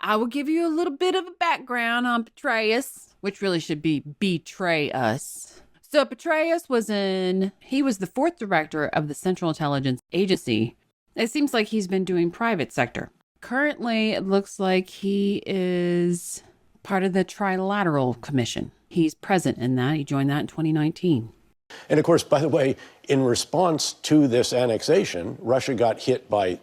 I will give you a little bit of a background on Petraeus, which really should be Betray Us. So Petraeus was the fourth director of the Central Intelligence Agency. It seems like he's been doing private sector. Currently, it looks like he is part of the Trilateral Commission. He's present in that. He joined that in 2019. And of course, by the way, in response to this annexation, Russia got hit by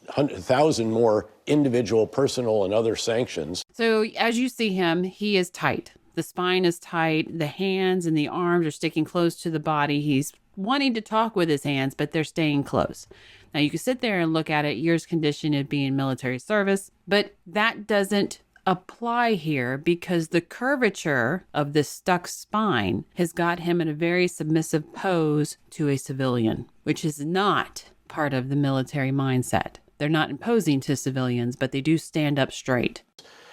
100,000 more individual, personal, and other sanctions. So as you see him, he is tight. The spine is tight. The hands and the arms are sticking close to the body. He's wanting to talk with his hands, but they're staying close. Now, you can sit there and look at it, years condition of being military service, but that doesn't apply here because the curvature of the stuck spine has got him in a very submissive pose to a civilian, which is not part of the military mindset. They're not imposing to civilians, but they do stand up straight.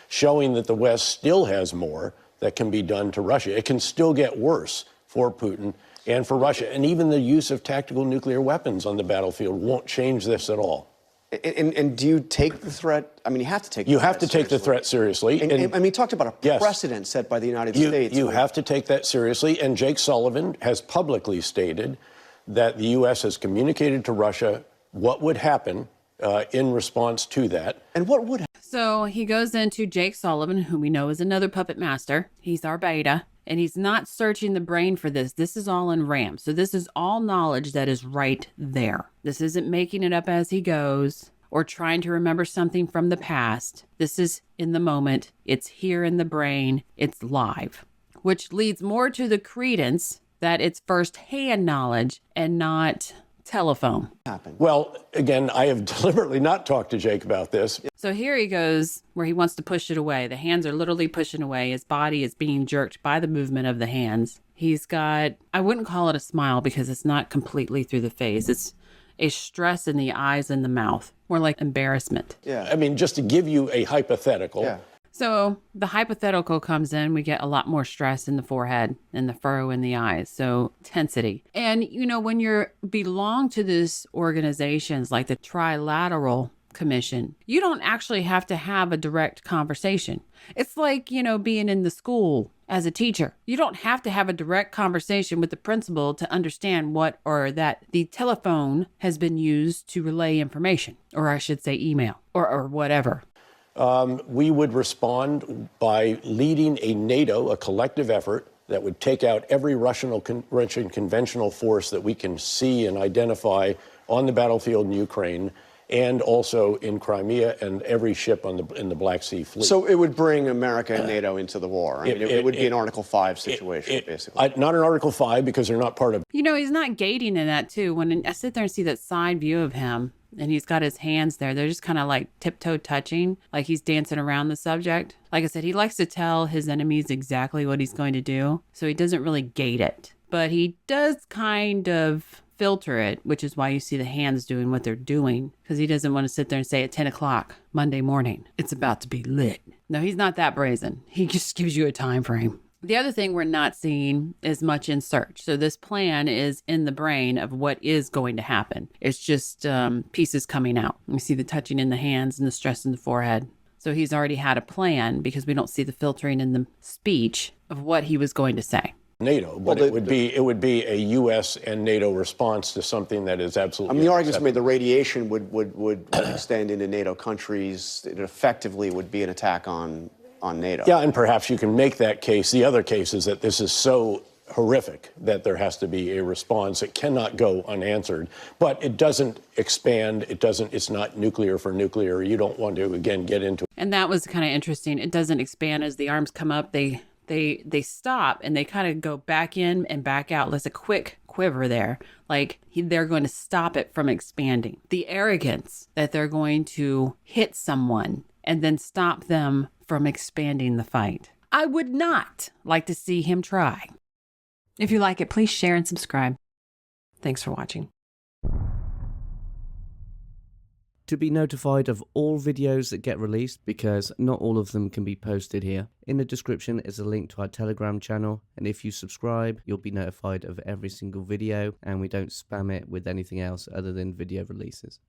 Showing that the West still has more that can be done to Russia. It can still get worse for Putin and for Russia. And even the use of tactical nuclear weapons on the battlefield won't change this at all. And do you take the threat? I mean, you have to take the You threat have to take the threat seriously. And I mean, you talked about a Yes. precedent set by the United States. You have to take that seriously. And Jake Sullivan has publicly stated that the U.S. has communicated to Russia what would happen in response to that. And what would happen? So he goes into Jake Sullivan, who we know is another puppet master. He's our beta, and he's not searching the brain for this. This is all in RAM. So this is all knowledge that is right there. This isn't making it up as he goes or trying to remember something from the past. This is in the moment. It's here in the brain. It's live, which leads more to the credence that it's firsthand knowledge and not telephone. Well, again, I have deliberately not talked to Jake about this. So here he goes where he wants to push it away. The hands are literally pushing away. His body is being jerked by the movement of the hands. He's got, I wouldn't call it a smile because it's not completely through the face. It's a stress in the eyes and the mouth, more like embarrassment. Yeah. I mean, just to give you a hypothetical. Yeah. So the hypothetical comes in, we get a lot more stress in the forehead and the furrow in the eyes. So tensity. And, you know, when you belong to this organizations like the Trilateral Commission, you don't actually have to have a direct conversation. It's like, you know, being in the school as a teacher. You don't have to have a direct conversation with the principal to understand what or that the telephone has been used to relay information, or I should say email or whatever. We would respond by leading a NATO, a collective effort that would take out every Russian conventional force that we can see and identify on the battlefield in Ukraine and also in Crimea and every ship in the Black Sea Fleet. So it would bring America and NATO into the war. I mean, it would be an Article 5 situation, basically. Not an Article 5 because they're not part of. You know, he's not gating in that too. When I sit there and see that side view of him and he's got his hands there, they're just kind of like tiptoe touching, like he's dancing around the subject. Like I said, he likes to tell his enemies exactly what he's going to do. So he doesn't really gate it, but he does kind of filter it, which is why you see the hands doing what they're doing, because he doesn't want to sit there and say at 10 o'clock Monday morning, it's about to be lit. No, he's not that brazen. He just gives you a time frame. The other thing we're not seeing is much in search. So this plan is in the brain of what is going to happen. It's just pieces coming out. You see the touching in the hands and the stress in the forehead. So he's already had a plan because we don't see the filtering in the speech of what he was going to say. NATO, but it would be a U.S. and NATO response to something that is absolutely. I mean, the argument's made the radiation would extend into NATO countries. It effectively would be an attack on NATO. Yeah, and perhaps you can make that case. The other case is that this is so horrific that there has to be a response. It cannot go unanswered, but it doesn't expand. It's not nuclear for nuclear. You don't want to, again, get into it. And that was kind of interesting. It doesn't expand as the arms come up. They stop and they kind of go back in and back out. There's a quick quiver there. Like they're going to stop it from expanding. The arrogance that they're going to hit someone and then stop them from expanding the fight. I would not like to see him try. If you like it, please share and subscribe. Thanks for watching. To be notified of all videos that get released, because not all of them can be posted here, in the description is a link to our Telegram channel, and if you subscribe, you'll be notified of every single video, and we don't spam it with anything else other than video releases.